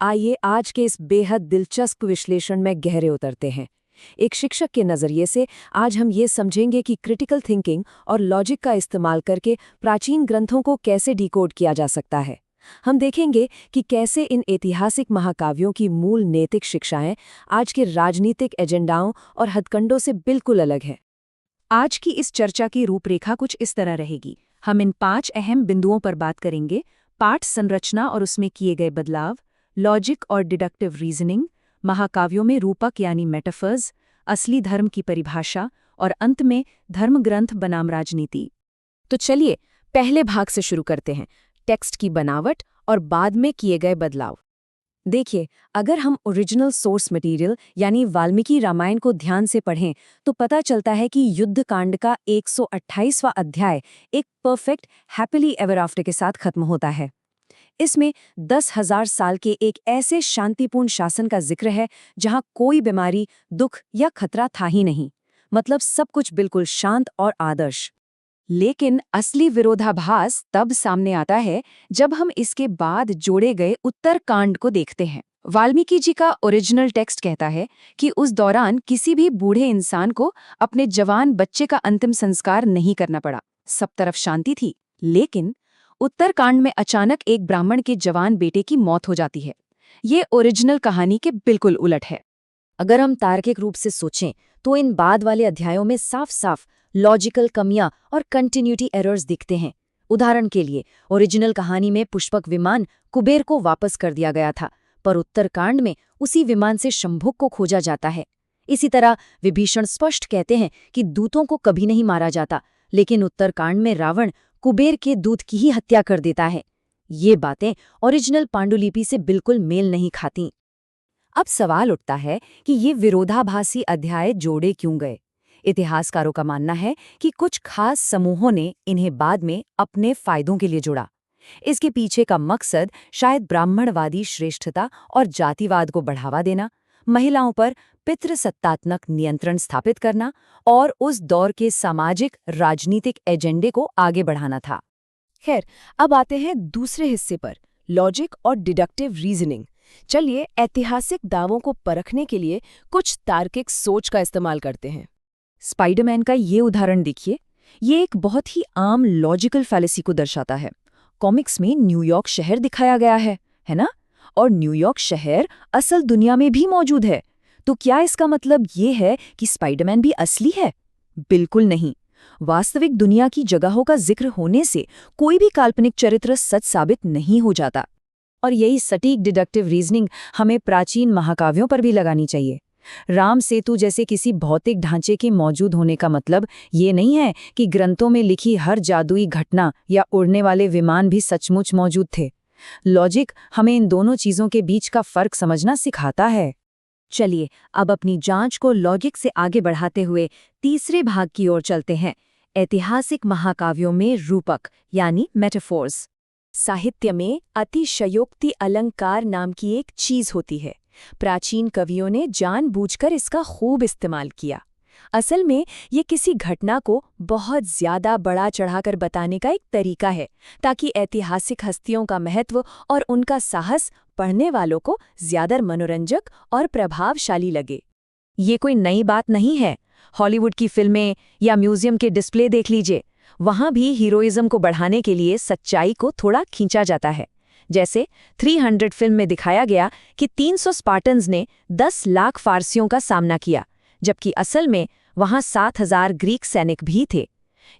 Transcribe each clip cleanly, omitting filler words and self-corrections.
आइए आज के इस बेहद दिलचस्प विश्लेषण में गहरे उतरते हैं। एक शिक्षक के नज़रिए से आज हम ये समझेंगे कि क्रिटिकल थिंकिंग और लॉजिक का इस्तेमाल करके प्राचीन ग्रंथों को कैसे डिकोड किया जा सकता है। हम देखेंगे कि कैसे इन ऐतिहासिक महाकाव्यों की मूल नैतिक शिक्षाएं आज के राजनीतिक एजेंडाओं और हथकंडों से बिल्कुल अलग हैं। आज की इस चर्चा की रूपरेखा कुछ इस तरह रहेगी। हम इन 5 अहम बिंदुओं पर बात करेंगे: पाठ संरचना और उसमें किए गए बदलाव, लॉजिक और डिडक्टिव रीजनिंग, महाकाव्यों में रूपक यानी मेटाफर्स, असली धर्म की परिभाषा और अंत में धर्मग्रंथ बनाम राजनीति। तो चलिए पहले भाग से शुरू करते हैं, टेक्स्ट की बनावट और बाद में किए गए बदलाव। देखिए, अगर हम ओरिजिनल सोर्स मटेरियल यानी वाल्मीकि रामायण को ध्यान से पढ़ें तो पता चलता है कि युद्धकांड का 128वां अध्याय एक परफेक्ट हैप्पीली एवर आफ्टर के साथ खत्म होता है। इसमें 10,000 साल के एक ऐसे शांतिपूर्ण शासन का जिक्र है जहां कोई बीमारी, दुख या खतरा था ही नहीं। मतलब सब कुछ बिल्कुल शांत और आदर्श। लेकिन असली विरोधाभास तब सामने आता है जब हम इसके बाद जोड़े गए उत्तरकांड को देखते हैं। वाल्मीकि जी का ओरिजिनल टेक्स्ट कहता है कि उस दौरान किसी भी बूढ़े इंसान को अपने जवान बच्चे का अंतिम संस्कार नहीं करना पड़ा, सब तरफ शांति थी। लेकिन उत्तरकांड में अचानक एक ब्राह्मण के जवान बेटे की मौत हो जाती है। ये ओरिजिनल कहानी के बिल्कुल उलट है। अगर हम तार्किक रूप से सोचें तो इन बाद वाले अध्यायों में साफ साफ लॉजिकल कमियां और कंटिन्यूटी एरर्स दिखते हैं। उदाहरण के लिए, ओरिजिनल कहानी में पुष्पक विमान कुबेर को वापस कर दिया गया था, पर उत्तरकांड में उसी विमान से शंभुक को खोजा जाता है। इसी तरह विभीषण स्पष्ट कहते हैं कि दूतों को कभी नहीं मारा जाता, लेकिन उत्तरकांड में रावण कुबेर के दूत की ही हत्या कर देता है। ये बातें ओरिजिनल पांडुलिपि से बिल्कुल मेल नहीं खाती। अब सवाल उठता है कि ये विरोधाभासी अध्याय जोड़े क्यों गए। इतिहासकारों का मानना है कि कुछ खास समूहों ने इन्हें बाद में अपने फायदों के लिए जोड़ा। इसके पीछे का मकसद शायद ब्राह्मणवादी श्रेष्ठता और जातिवाद को बढ़ावा देना, महिलाओं पर पितृसत्तात्मक नियंत्रण स्थापित करना और उस दौर के सामाजिक राजनीतिक एजेंडे को आगे बढ़ाना था। खैर, अब आते हैं दूसरे हिस्से पर, लॉजिक और डिडक्टिव रीजनिंग। चलिए ऐतिहासिक दावों को परखने के लिए कुछ तार्किक सोच का इस्तेमाल करते हैं। स्पाइडरमैन का ये उदाहरण देखिए। ये एक बहुत ही आम लॉजिकल फैलेसी को दर्शाता है। कॉमिक्स में न्यूयॉर्क शहर दिखाया गया है ना? और न्यूयॉर्क शहर असल दुनिया में भी मौजूद है। तो क्या इसका मतलब ये है कि स्पाइडरमैन भी असली है? बिल्कुल नहीं। वास्तविक दुनिया की जगहों का जिक्र होने से कोई भी काल्पनिक चरित्र सच साबित नहीं हो जाता। और यही सटीक डिडक्टिव रीजनिंग हमें प्राचीन महाकाव्यों पर भी लगानी चाहिए। राम सेतु जैसे किसी भौतिक ढांचे के मौजूद होने का मतलब ये नहीं है कि ग्रंथों में लिखी हर जादुई घटना या उड़ने वाले विमान भी सचमुच मौजूद थे। लॉजिक हमें इन दोनों चीजों के बीच का फर्क समझना सिखाता है। चलिए अब अपनी जांच को लॉजिक से आगे बढ़ाते हुए तीसरे भाग की ओर चलते हैं, ऐतिहासिक महाकाव्यों में रूपक यानी मेटाफोर्स। साहित्य में अतिशयोक्ति अलंकार नाम की एक चीज होती है। प्राचीन कवियों ने जानबूझकर इसका खूब इस्तेमाल किया। असल में ये किसी घटना को बहुत ज्यादा बढ़ा चढ़ाकर बताने का एक तरीका है, ताकि ऐतिहासिक हस्तियों का महत्व और उनका साहस पढ़ने वालों को ज्यादा मनोरंजक और प्रभावशाली लगे। ये कोई नई बात नहीं है। हॉलीवुड की फिल्में या म्यूजियम के डिस्प्ले देख लीजिए, वहां भी हीरोइज्म को बढ़ाने के लिए सच्चाई को थोड़ा खींचा जाता है। जैसे 300 फिल्म में दिखाया गया कि 300 स्पार्टन्स ने 10 लाख फारसियों का सामना किया, जबकि असल में वहां 7,000 ग्रीक सैनिक भी थे।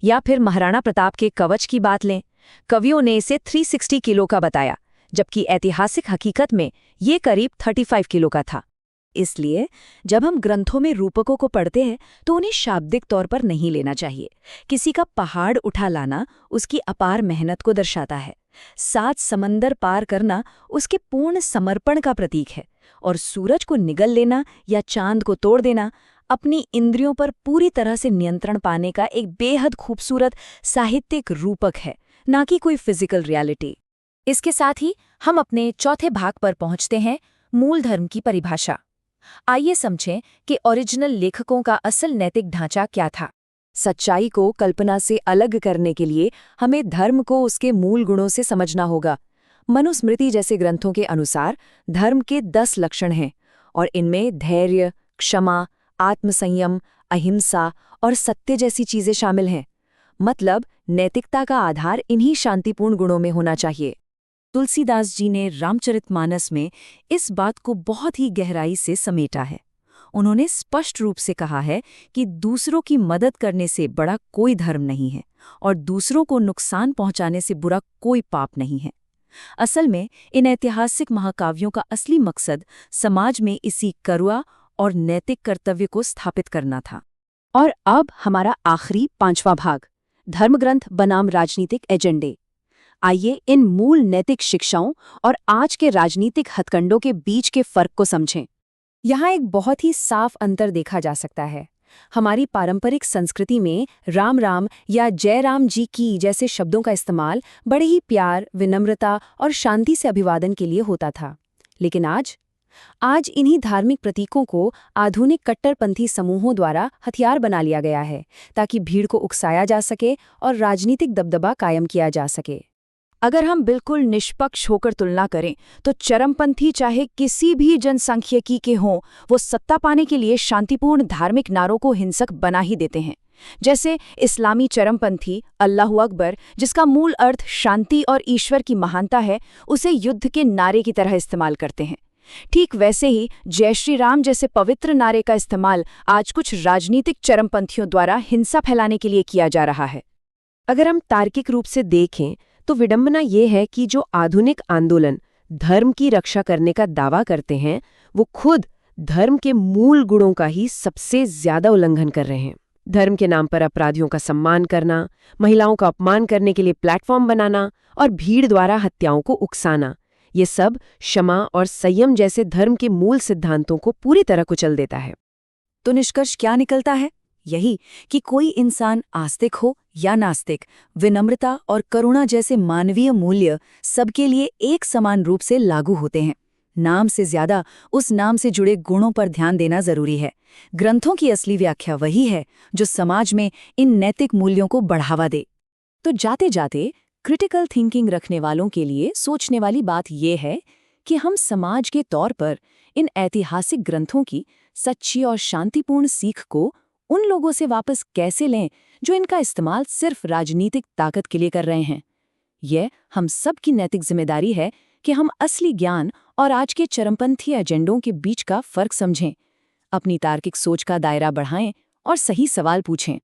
या फिर महाराणा प्रताप के कवच की बात लें, कवियों ने इसे 360 किलो का बताया, जबकि ऐतिहासिक हकीकत में ये करीब 35 किलो का था। इसलिए जब हम ग्रंथों में रूपकों को पढ़ते हैं तो उन्हें शाब्दिक तौर पर नहीं लेना चाहिए। किसी का पहाड़ उठा लाना उसकी अपार मेहनत को दर्शाता है। 7 समंदर पार करना उसके पूर्ण समर्पण का प्रतीक है। और सूरज को निगल लेना या चांद को तोड़ देना अपनी इंद्रियों पर पूरी तरह से नियंत्रण पाने का एक बेहद खूबसूरत साहित्यिक रूपक है, ना कि कोई फिजिकल रियलिटी। इसके साथ ही हम अपने चौथे भाग पर पहुंचते हैं, मूल धर्म की परिभाषा। आइए समझें कि ओरिजिनल लेखकों का असल नैतिक ढांचा क्या था। सच्चाई को कल्पना से अलग करने के लिए हमें धर्म को उसके मूल गुणों से समझना होगा। मनुस्मृति जैसे ग्रंथों के अनुसार धर्म के 10 लक्षण हैं और इनमें धैर्य, क्षमा, आत्मसंयम, अहिंसा और सत्य जैसी चीजें शामिल हैं। मतलब नैतिकता का आधार इन्हीं शांतिपूर्ण गुणों में होना चाहिए। तुलसीदास जी ने रामचरितमानस में इस बात को बहुत ही गहराई से समेटा है। उन्होंने स्पष्ट रूप से कहा है कि दूसरों की मदद करने से बड़ा कोई धर्म नहीं है और दूसरों को नुकसान पहुंचाने से बुरा कोई पाप नहीं है। असल में इन ऐतिहासिक महाकाव्यों का असली मकसद समाज में इसी करुणा और नैतिक कर्तव्य को स्थापित करना था। और अब हमारा आखिरी 5वां भाग, धर्मग्रंथ बनाम राजनीतिक एजेंडे। आइए इन मूल नैतिक शिक्षाओं और आज के राजनीतिक हथकंडों के बीच के फर्क को समझें। यहाँ एक बहुत ही साफ अंतर देखा जा सकता है। हमारी पारंपरिक संस्कृति में राम राम या जय राम जी की जैसे शब्दों का इस्तेमाल बड़े ही प्यार, विनम्रता और शांति से अभिवादन के लिए होता था। लेकिन आज इन्हीं धार्मिक प्रतीकों को आधुनिक कट्टरपंथी समूहों द्वारा हथियार बना लिया गया है ताकि भीड़ को उकसाया जा सके और राजनीतिक दबदबा कायम किया जा सके। अगर हम बिल्कुल निष्पक्ष होकर तुलना करें तो चरमपंथी चाहे किसी भी जनसांख्यिकी के हों, वो सत्ता पाने के लिए शांतिपूर्ण धार्मिक नारों को हिंसक बना ही देते हैं। जैसे इस्लामी चरमपंथी अल्लाहु अकबर, जिसका मूल अर्थ शांति और ईश्वर की महानता है, उसे युद्ध के नारे की तरह इस्तेमाल करते हैं। ठीक वैसे ही जय श्री राम जैसे पवित्र नारे का इस्तेमाल आज कुछ राजनीतिक चरमपंथियों द्वारा हिंसा फैलाने के लिए किया जा रहा है। अगर हम तार्किक रूप से देखें तो विडंबना ये है कि जो आधुनिक आंदोलन धर्म की रक्षा करने का दावा करते हैं, वो खुद धर्म के मूल गुणों का ही सबसे ज्यादा उल्लंघन कर रहे हैं। धर्म के नाम पर अपराधियों का सम्मान करना, महिलाओं का अपमान करने के लिए प्लेटफॉर्म बनाना और भीड़ द्वारा हत्याओं को उकसाना, ये सब क्षमा और संयम जैसे धर्म के मूल सिद्धांतों को पूरी तरह कुचल देता है। तो निष्कर्ष क्या निकलता है? यही कि कोई इंसान आस्तिक हो या नास्तिक, विनम्रता और करुणा जैसे मानवीय मूल्य सबके लिए एक समान रूप से लागू होते हैं। नाम से ज्यादा उस नाम से जुड़े गुणों पर ध्यान देना जरूरी है। ग्रंथों की असली व्याख्या वही है जो समाज में इन नैतिक मूल्यों को बढ़ावा दे। तो जाते जाते क्रिटिकल थिंकिंग रखने वालों के लिए सोचने वाली बात यह है कि हम समाज के तौर पर इन ऐतिहासिक ग्रंथों की सच्ची और शांतिपूर्ण सीख को उन लोगों से वापस कैसे लें जो इनका इस्तेमाल सिर्फ राजनीतिक ताकत के लिए कर रहे हैं। यह हम सब की नैतिक जिम्मेदारी है कि हम असली ज्ञान और आज के चरमपंथी एजेंडों के बीच का फर्क समझें, अपनी तार्किक सोच का दायरा बढ़ाएं और सही सवाल पूछें।